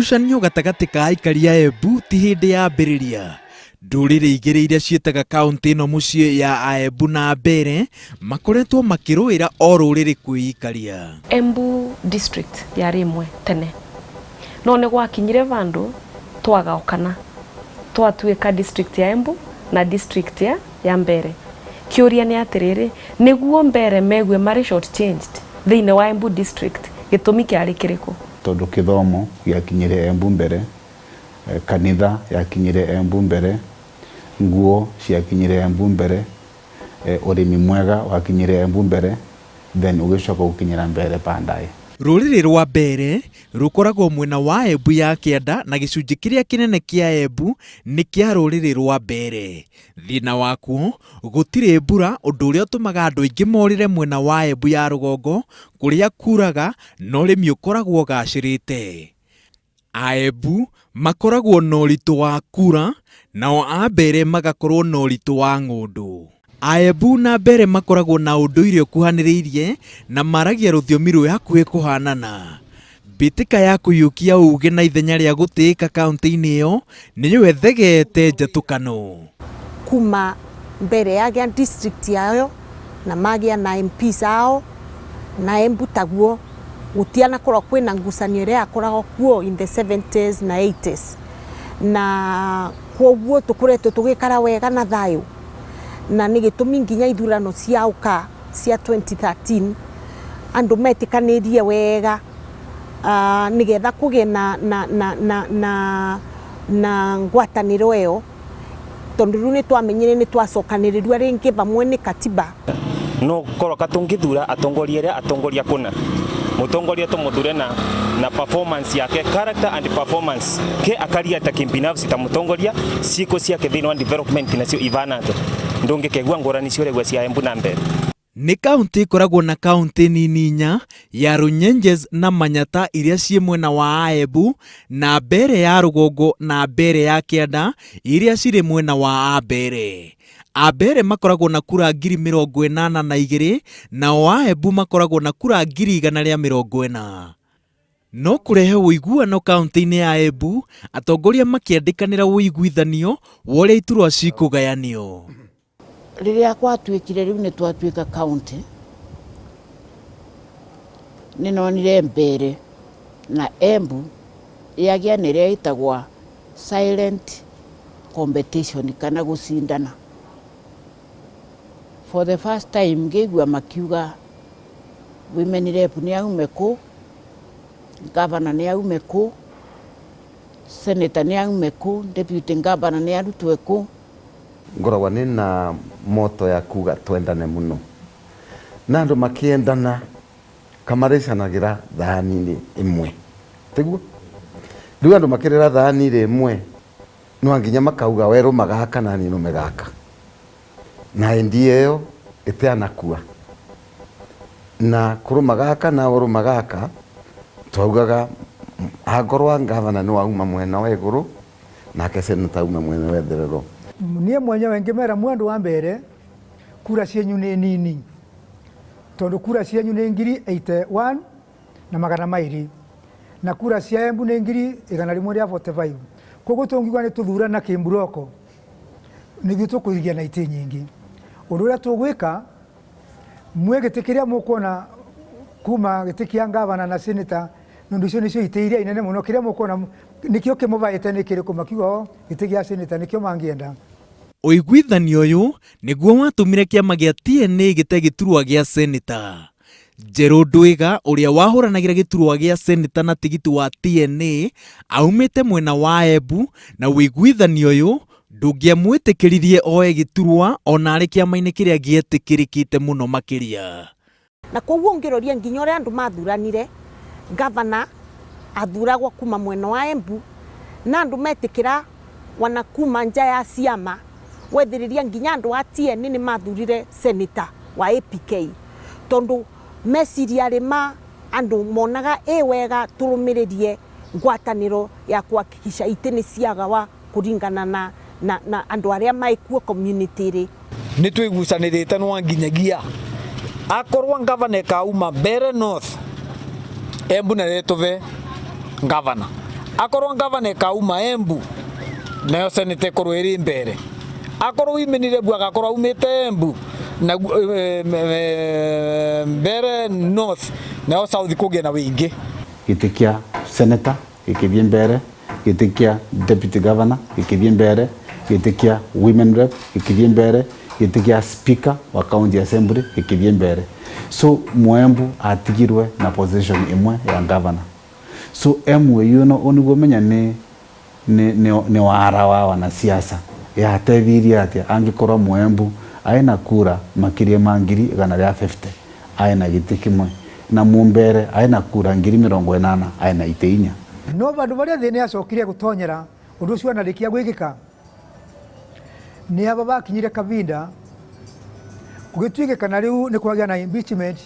Ngucanio gatagati ka aikari a Embu ti hindi ya mbiriria. Ndurire igiri iria cietaga kaunti ino mucii ya Embu na Mbere makoretwo makiruira o ruriri kwiyikaria. Embu district yari imwe tene, no ni gwakinyire vandu twagaukana twatuika district ya Embu na district ya Mbere. Kiuria ni atiriri niguo Mbere megwe mari short changed thiine wa Embu district gitumi kiari kiriku tondu kithomo giakinyire Embu Mbere, kanitha yakinyire Embu Mbere, nguo ciakinyire Embu Mbere, urimi mwega wakinyire Embu Mbere, then ugicoka gukinyira Mbere Pandai. Ruriri rwa Mbere rukoragwo mwena wa Embu ya kianda na gicunji kiria kinene kia Embu ni kia ruriri rwa Mbere. Thina wakuo gutire mbura undu uria utumaga andu aingi morire mwena wa Embu ya rugongo kuria kuraga no urimi ukoragwo gacirite. Aembu makoragwo na uritu wa kura nao a Mbere magakorwo na uritu wa ng'undu. Aembu na Mbere makoragwo na unduire ukuhaniriirie na maragia ruthiomi rwi hakuhi kuhanana. Mbitika ya kuyukia uge na ithenya ria gutiika kaunti-ini iyo niyo ethegete njatukano. Kuma Mbere yagia district yayo na magia na MPs ao na Embu taguo gutiana korwo kwina ngucanio iria yakoragwo kuo in the 70s na 80s, na kwoguo tukuretwo tugikara wega na thayu, na ni gitumi nginya ithurano ciauka cia 2013 andu metikanirie wega nigetha kuge na ngwataniro iyo, tondu riu ni twamenyire ni twacokaniririo ringi vamwe ni katiba no koroka tungithura atongoria kuna mutongoria tumuthure na performance yake, character and performance ke akaria ta kimbinafsi ta mutongoria siko ciake thini wa development nacio ivanato ndungikegwa ngorani cio cia Embu na Mbere. Ni kaunti ikoragwo na kaunti nini inya ya Runyenjes na Manyata iria cie mwena wa Embu na Mbere ya rugongo na Mbere ya kianda iria ciri mwena wa Mbere. Mbere makoragwo na kura 82,000 nao a Embu makoragwo na kura 140,000. No kurehe uiguano kaunti-ini ya Embu atongoria makiandikanira uiguithanio wa uria iturwa cikugayanio. Riria kwatuikire riu ni twatuika kaunti ni nonire Mbere na Embu yagia niria itagwa silent competition kana gucindana. For the first time ngigua makiuga women rep ni aume ku, governor ni aume ku, senator ni aume ku, deputy governor ni arutwe ku. Ngoragwa ni na moto ya kuga twendane muno na andu makiendana kamaricanagira thani imwe tiguo riu andu makirira thani imwe no nginya makauga weru magaka na ni no megaka na ndiyo itianakua na kurumagaka na urumagaka twaugaga agorwa ngavana ni wauma mwena wa iguru na keseneta uma mwena wa therero. Nie mwenyewe ngimera mwandu wa Mbere kura cienyu ni nini tondu kura cienyu ni 81 na magana mairi na kura cia Embu ni 145 koguo tungigwa ni tuthurana kimburoko nithu tukuigia na iti nyingi. Undu uria tugwika mwe gitikiria mukuona kuma gitikia ngavana na senator nundu icio nicio itiiria inene muno kiria mukuona nikio kimuvaite ni kiriku makiuga gitikia senator nikio mangienda. Uiguithanio uyu niguo watumire kiama gia TNA gite giturwa gia senator. Njeru Ndwiga uria wahuranagira giturwa gia senator na tigiti wa TNA aumite mwena wa Embu na uiguithanio uyu ndungiamwitikiririe oe giturwa ona ari kiama-ini kiria gietikirikite muno makiria. Na kwoguo ngiroria nginya uria andu mathuranire governor athuragwo kuma mwena wa Embu na andu metikira wana kuma nja ya ciama wethiriria nginya andu a TN ni mathurire senator wa APK tondu meciria rima andu monaga wega turumiririe ngwataniro ya kuhakikisha itini ciagawa kuringana na andu aria maikuo community ri ni twigucanirite no nginyagia akorwa governor kauma Mbere North Embu na retuve governor akorwo ngavana kauma Embu nayo senete korwo iri mbere akorwo imenire bu agakorwo umite Embu na mbere north nayo south kuge na wingi giti kia senator gikithie mbere, giti kia deputy governor gikithie mbere, giti kia women rep gikithie mbere, giti kia speaker wa county assembly gikithie mbere. So Embu atigirwe na position imwe ya governor. So emwe yuno oniguo menya ni wara wa wanasiasa yateithirie atia angikorwo Embu aina kura makiria ma 150 aina giti kimwe na mumbere aina kura 80,000 aina iteinya. No bandu baria thini acokire gutonyera undu ucio anarikia gwikika ni aba bakinyire kavinda kugituikana riu ni kwagia na impeachment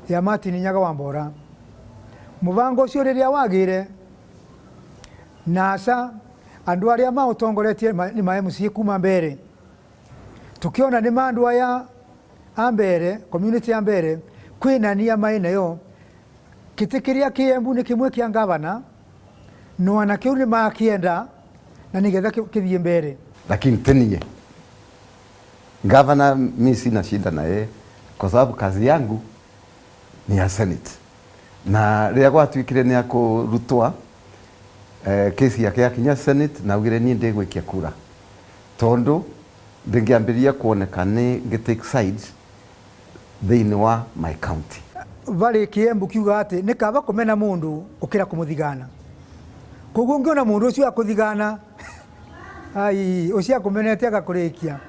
ya Martin Nyaga Wambora. Mubango ucio riria wagire nasa andu aria mautongoretie ni ma MC kuma mbere tukiona ni mandu aya ambere community ambere kwina nia maina yo kitikiria Kiembu ni kimwe kia gavana no anakiu ni makienda na nigetha kithie mbere, lakini tenie gavana mimi sina shida na yeye kwa sababu kazi yangu ni ya Senate na ria gwatuikire ni akurutwa kesi yake yakinya Senate na ugire ni ndigwikia kura tondu ndingiambiria kuoneka ni ngitake sides thini wa my county. Vale Kiembu kiuga ati ni kaba kumena mundu ukira kumuthigana koguo ngiona mundu ucio akuthigana ai ucio akumenete agakurikia.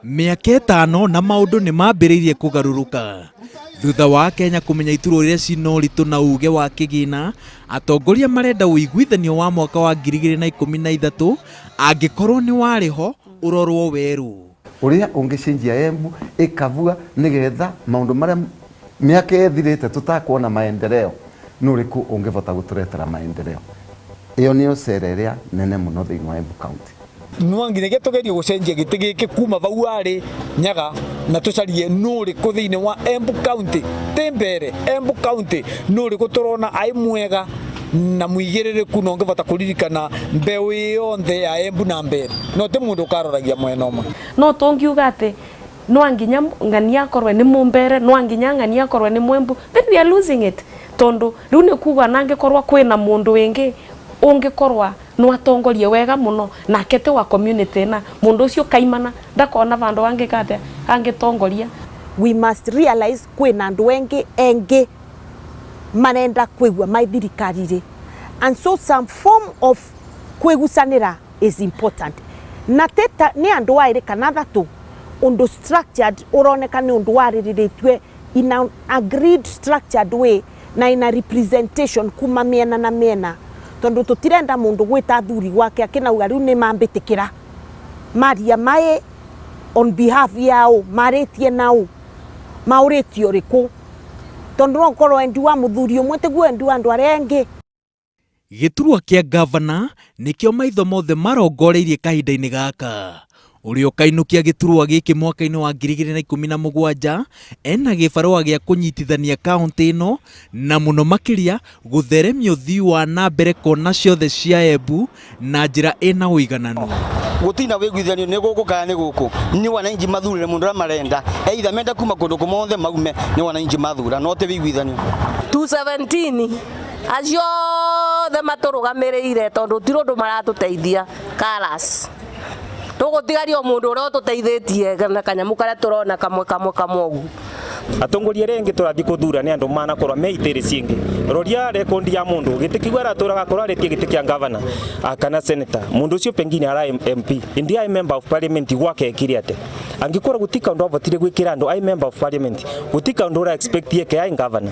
Miaka 5 na maundu ni mambiriirie kugaruruka thutha wa Kenya kumenya ituro riria cinoritu na uge wa kigina. Atongoria marenda uiguithanio wa mwaka wa 2013 angikorwo ni wariho urorwo weru uria ungicenjia Embu ikavua nigetha maundu maria miaka ethirite tutakuona maendeleo nuriku ungivota guturetera maendeleo. Iyo niyo sereria nene muno thiini wa Embu County. Nwanginya tugerie gucenjia giti giki kuma vau ari Nyaga na tucarie nuriku thiini wa Embu County timbere Embu County nuriku turona ai mwega na muigiririku no ngivota kuririkana mbeu yonthe ya Embu na mbere no ti mundu karoragia mwena umwe no tongiuga ati no anginya ngania korwe ni mumbere no anginya ngania korwe ni Mwembu, then we are losing it tondu riu ni kuga nange korwa kwina mundu wingi ungikorwa no atongorie wega muno na kete wa community na mundu ucio kaimana ndakona vandu wange kate angitongoria. We must realize kwina andu engi manenda kwigua mai thirikari and so some form of kwigusanira is important na teta ni andu waire kana thatu undu structured uroneka ni undu waririritwe in an agreed structured way na in a representation kuma miena na miena tondu tutirenda mundu gwita thuri wake akinauga riu ni mambitikira maria mae on behalf yao maritie nao mauritio riku tondu no korwo endi wa muthuri umwe tiguo endi wa andu aria engi. Giturwa kia gavana nikio maitho mothe marongoreirie kahinda-ini gaka. Urio kainukia giturwa giki mwaka-ini wa 2017 ena gibarua gia kunyitithania kaunti ino na muno makiria gutheremia uthii wa na mbere kona ciothe cia Embu na njira ina uigananu. Gutina wiguithanio ni guku kana ni guku ni wananchi mathurire mundu ra marenda either menda kuma kundu kumothe maume ni wananchi mathura no te wiguithanio 217 acio the maturugamirire tondu tirondu maratuteithia kalas tugutigario mundu uria tuteithitie na kanyamu karia turona kamwe ugu. Atongoria rengi turathi kuthura ni andu mana korwa meitiri cingi roria rekondi ya mundu gitikigwara turaga korwa retie gitikia gavana kana senator mundu ucio pengine ara MP indi ai member of parliament gwake kiriate angikorwa gutika ndu avotire gwikira andu ai member of parliament gutika ndu ra expect yeke ai gavana.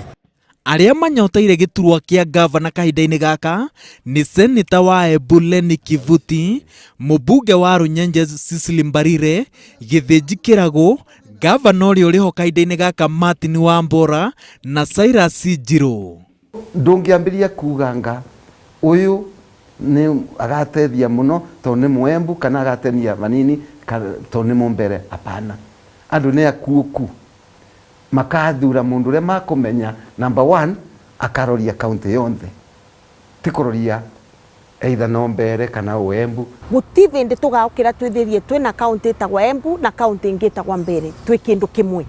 Aria manyoteire giturwa kia gavana kahinda-ini gaka ni seneta wa Embu Lenny Kivuti, mubunge wa Runyenjes Cecily Mbarire, Githinji Kiragu, gavana uria uriho kahinda-ini gaka Martin Wambora na Cyrus Njiru. Ndungiambiria kuganga uyu ni agatethia muno tondu ni Mwembu kana agatethia manini tondu ni mumbere. Hapana, andu ni akuku makathura mundu uria makumenya number 1 akaroria county yonthe tikuroria either no Mbere kana Embu. Guti ndi tugaukira twithirie twina kaunti itagwa Embu na kaunti ingi itagwa Mbere twi kindu kimwe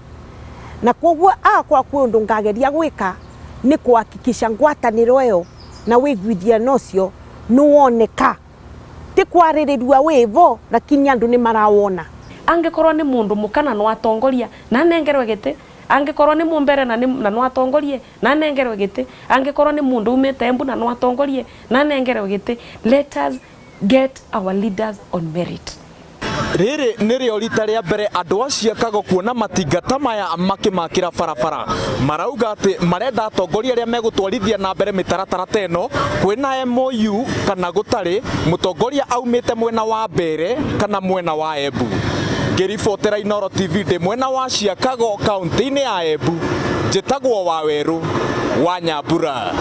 na koguo akwa kwi undu ngageria gwika ni kuhakikisha ngwataniro iyo na wiguithia nocio nuwoneka ti kwaririrua wivo lakini andu ni marawona angikorwo ni mundu mukana no atongoria na nengerwe giti angikorwo ni mumbere na no atongorie na nengerwe giti angikorwo ni mundu umete Embu na no atongorie na nengerwe giti. Let us get our leaders on merit. Riri nirio rita ria mbere andu aciakago kuona matingata maya makimakira barabara marauga ati marenda atongoria aria megutwarithia na mbere mitaratara teno kwina MOU kana gutari mutongoria aumite mwena wa Mbere kana mwena wa Embu. Ngiribotera Inooro TV ndi mwena wa Chicago kaunti-ini ya Embu, njitagwo Waweru wa Nyambura.